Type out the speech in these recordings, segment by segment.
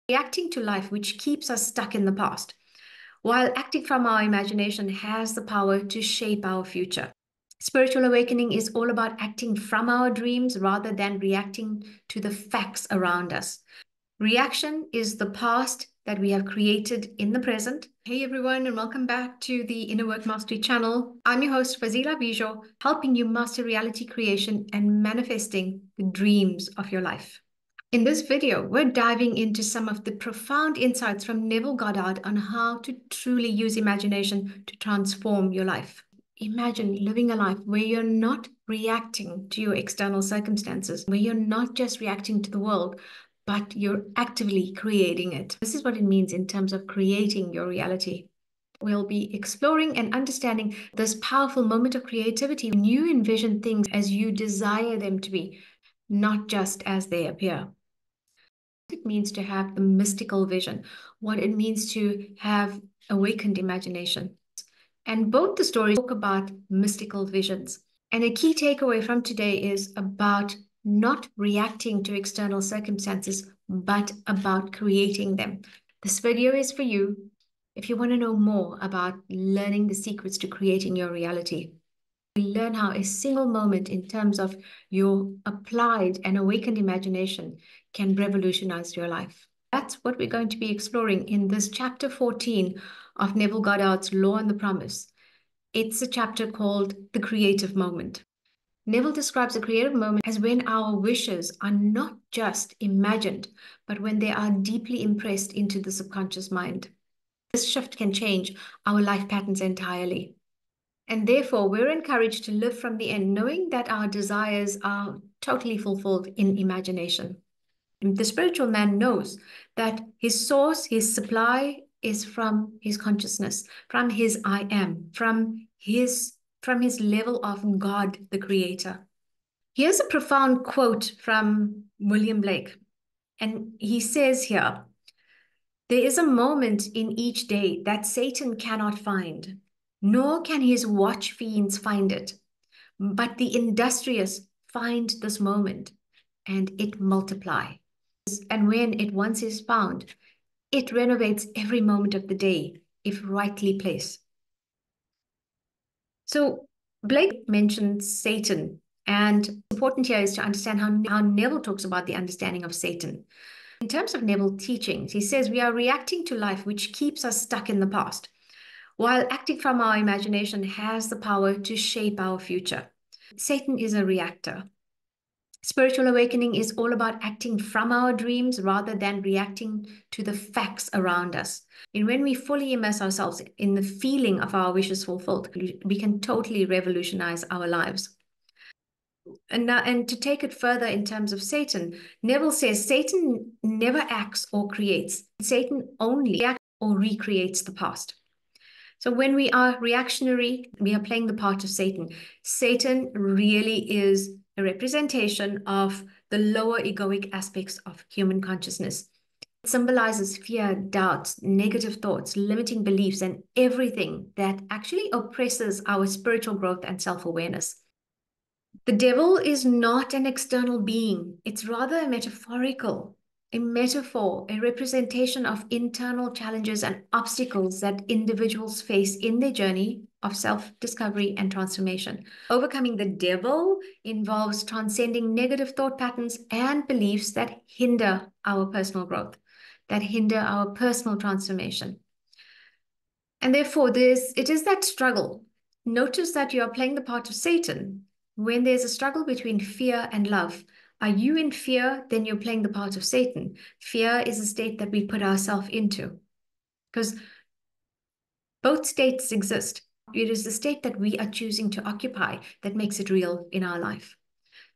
reacting to life, which keeps us stuck in the past, while acting from our imagination has the power to shape our future. Spiritual awakening is all about acting from our dreams rather than reacting to the facts around us. Reaction is the past that we have created in the present. Hey everyone, and welcome back to the Inner Work Mastery channel. I'm your host, Fazila Bijo, helping you master reality creation and manifesting the dreams of your life. In this video, we're diving into some of the profound insights from Neville Goddard on how to truly use imagination to transform your life. Imagine living a life where you're not reacting to your external circumstances, where you're not just reacting to the world, but you're actively creating it. This is what it means in terms of creating your reality. We'll be exploring and understanding this powerful moment of creativity when you envision things as you desire them to be, not just as they appear. What it means to have the mystical vision, what it means to have awakened imagination. And both the stories talk about mystical visions. And a key takeaway from today is about not reacting to external circumstances, but about creating them. This video is for you if you want to know more about learning the secrets to creating your reality. We learn how a single moment in terms of your applied and awakened imagination can revolutionize your life. That's what we're going to be exploring in this chapter 14 of Neville Goddard's Law and the Promise. It's a chapter called The Creative Moment. Neville describes a creative moment as when our wishes are not just imagined, but when they are deeply impressed into the subconscious mind. This shift can change our life patterns entirely. And therefore, we're encouraged to live from the end, knowing that our desires are totally fulfilled in imagination. And the spiritual man knows that his source, his supply is from his consciousness, from his I am, from his level of God, the creator. Here's a profound quote from William Blake. And he says here, "There is a moment in each day that Satan cannot find, nor can his watch fiends find it. But the industrious find this moment, and it multiply. And when it once is found, it renovates every moment of the day, if rightly placed." So Blake mentions Satan, and important here is to understand how Neville talks about the understanding of Satan. In terms of Neville teachings, he says we are reacting to life which keeps us stuck in the past, while acting from our imagination has the power to shape our future. Satan is a reactor. Spiritual awakening is all about acting from our dreams rather than reacting to the facts around us. And when we fully immerse ourselves in the feeling of our wishes fulfilled, we can totally revolutionize our lives. And to take it further in terms of Satan, Neville says Satan never acts or creates. Satan only acts or recreates the past. So when we are reactionary, we are playing the part of Satan. Satan really is a representation of the lower egoic aspects of human consciousness. It symbolizes fear, doubts, negative thoughts, limiting beliefs, and everything that actually oppresses our spiritual growth and self-awareness. The devil is not an external being. It's rather a metaphor, a representation of internal challenges and obstacles that individuals face in their journey of self-discovery and transformation. Overcoming the devil involves transcending negative thought patterns and beliefs that hinder our personal growth, that hinder our personal transformation. And therefore, it is that struggle. Notice that you are playing the part of Satan. When there's a struggle between fear and love, are you in fear? Then you're playing the part of Satan. Fear is a state that we put ourselves into, because both states exist. It is the state that we are choosing to occupy that makes it real in our life.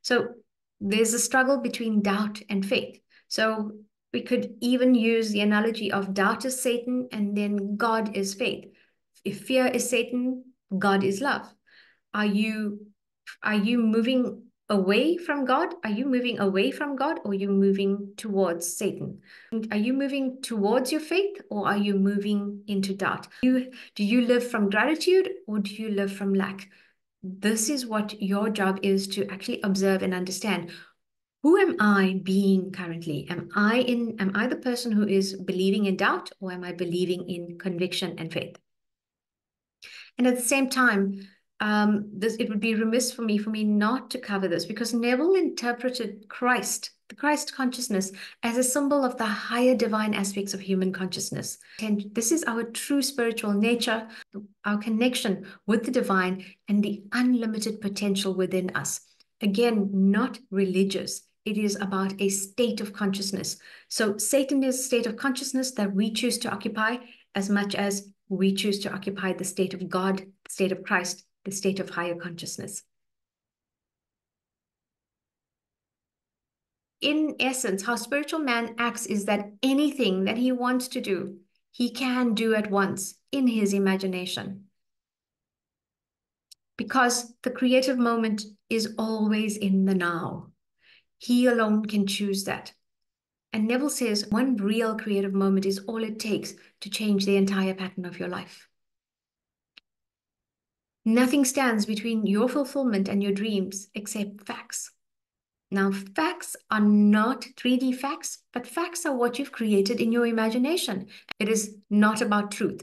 So there's a struggle between doubt and faith. So we could even use the analogy of doubt is Satan and then God is faith. If fear is Satan, God is love. Are you moving away from God? Are you moving away from God, or are you moving towards Satan? Are you moving towards your faith, or are you moving into doubt? Do you live from gratitude, or do you live from lack? This is what your job is, to actually observe and understand. Who am I being currently? Am I the person who is believing in doubt, or am I believing in conviction and faith? And at the same time, it would be remiss for me not to cover this, because Neville interpreted Christ, the Christ consciousness, as a symbol of the higher divine aspects of human consciousness. And this is our true spiritual nature, our connection with the divine, and the unlimited potential within us. Again, not religious. It is about a state of consciousness. So Satan is a state of consciousness that we choose to occupy, as much as we choose to occupy the state of God, the state of Christ, the state of higher consciousness. In essence, how spiritual man acts is that anything that he wants to do, he can do at once in his imagination. Because the creative moment is always in the now. He alone can choose that. And Neville says one real creative moment is all it takes to change the entire pattern of your life. Nothing stands between your fulfillment and your dreams except facts. Now, facts are not 3D facts, but facts are what you've created in your imagination. It is not about truth.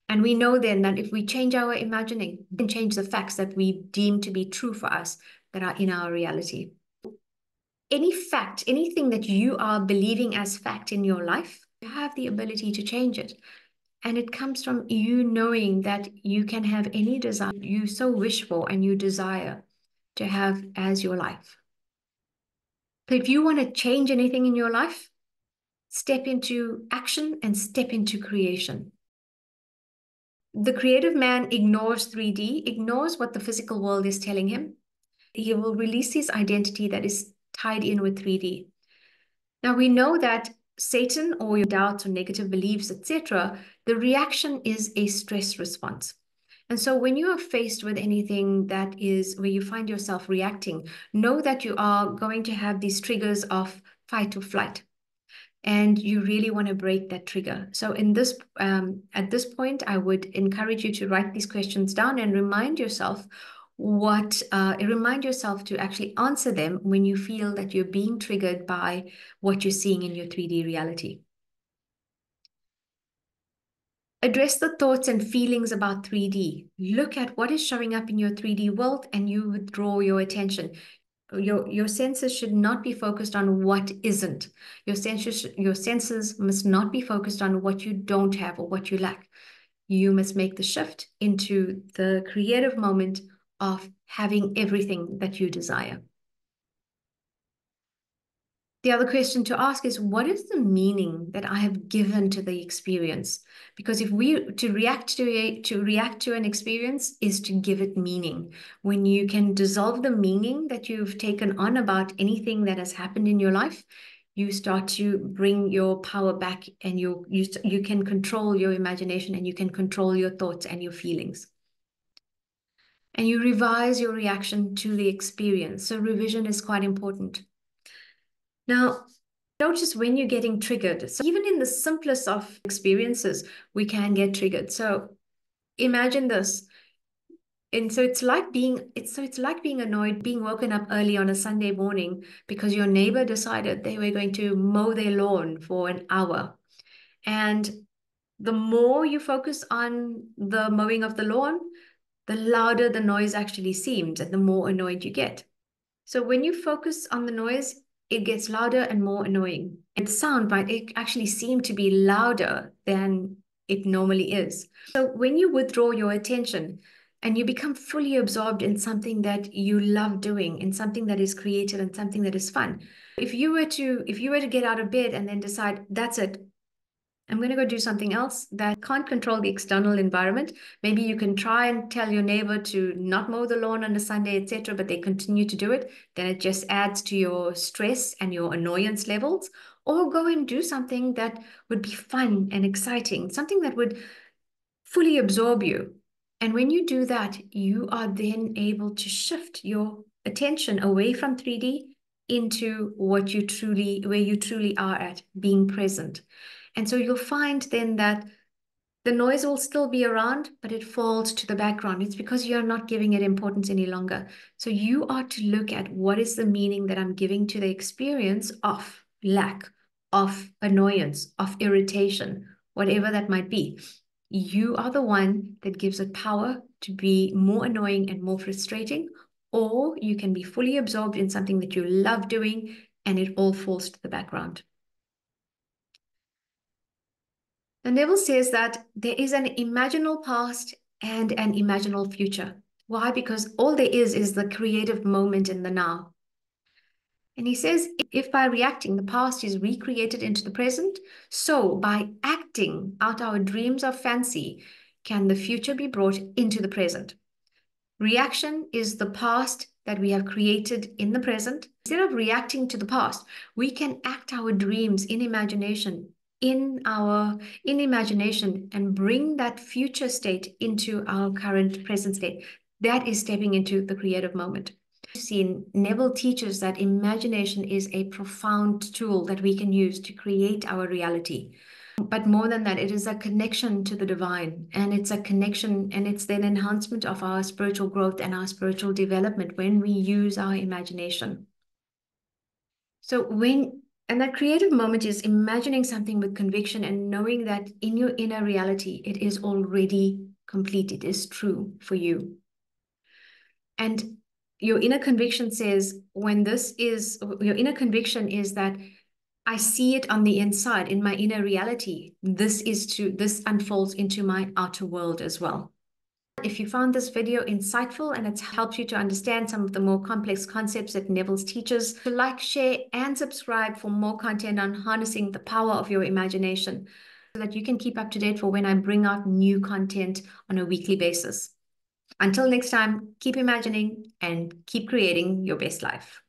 And we know then that if we change our imagining, we can change the facts that we deem to be true for us that are in our reality. Any fact, anything that you are believing as fact in your life, you have the ability to change it. And it comes from you knowing that you can have any desire you so wish for and you desire to have as your life. So if you want to change anything in your life, step into action and step into creation. The creative man ignores 3D, ignores what the physical world is telling him. He will release his identity that is tied in with 3D. Now we know that Satan, or your doubts or negative beliefs, etc., the reaction is a stress response. And so when you are faced with anything that is where you find yourself reacting, know that you are going to have these triggers of fight or flight. And you really want to break that trigger. So at this point, I would encourage you to write these questions down and remind yourself to actually answer them when you feel that you're being triggered by what you're seeing in your 3D reality. Address the thoughts and feelings about 3D. Look at what is showing up in your 3D world and you withdraw your attention. Your senses should not be focused on what isn't. Your senses must not be focused on what you don't have or what you lack. You must make the shift into the creative moment of having everything that you desire. The other question to ask is, what is the meaning that I have given to the experience? Because if to react to an experience is to give it meaning. When you can dissolve the meaning that you've taken on about anything that has happened in your life, you start to bring your power back, and you can control your imagination, and you can control your thoughts and your feelings. And you revise your reaction to the experience. So revision is quite important. Now, notice when you're getting triggered. So even in the simplest of experiences, we can get triggered. So imagine this. And so it's like being annoyed, being woken up early on a Sunday morning because your neighbor decided they were going to mow their lawn for an hour. And the more you focus on the mowing of the lawn, the louder the noise actually seems and the more annoyed you get. So when you focus on the noise, it gets louder and more annoying. And sound might actually seem to be louder than it normally is. So when you withdraw your attention and you become fully absorbed in something that you love doing, in something that is creative and something that is fun. If you were to get out of bed and then decide, that's it, I'm going to go do something else that can't control the external environment. Maybe you can try and tell your neighbor to not mow the lawn on a Sunday, etc., but they continue to do it. Then it just adds to your stress and your annoyance levels. Or go and do something that would be fun and exciting, something that would fully absorb you. And when you do that, you are then able to shift your attention away from 3D into where you truly are at, being present. And so you'll find then that The noise will still be around, but it falls to the background. It's because you're not giving it importance any longer. So you are to look at what is the meaning that I'm giving to the experience of lack, of annoyance, of irritation, whatever that might be. You are the one that gives it power to be more annoying and more frustrating, or you can be fully absorbed in something that you love doing and it all falls to the background. And Neville says that there is an imaginal past and an imaginal future. Why? Because all there is the creative moment in the now. And he says, if by reacting, the past is recreated into the present, so by acting out our dreams of fancy, can the future be brought into the present. Reaction is the past that we have created in the present. Instead of reacting to the past, we can act our dreams in imagination, in imagination, and bring that future state into our current present state. That is stepping into the creative moment. See, Neville teaches that imagination is a profound tool that we can use to create our reality. But more than that, it is a connection to the divine, and it's a connection, and it's an enhancement of our spiritual growth and our spiritual development when we use our imagination. And that creative moment is imagining something with conviction and knowing that in your inner reality, it is already complete. It is true for you. And your inner conviction says, your inner conviction is that I see it on the inside, in my inner reality. This unfolds into my outer world as well. If you found this video insightful and it's helped you to understand some of the more complex concepts that Neville teaches, to like, share, and subscribe for more content on harnessing the power of your imagination so that you can keep up to date for when I bring out new content on a weekly basis. Until next time, keep imagining and keep creating your best life.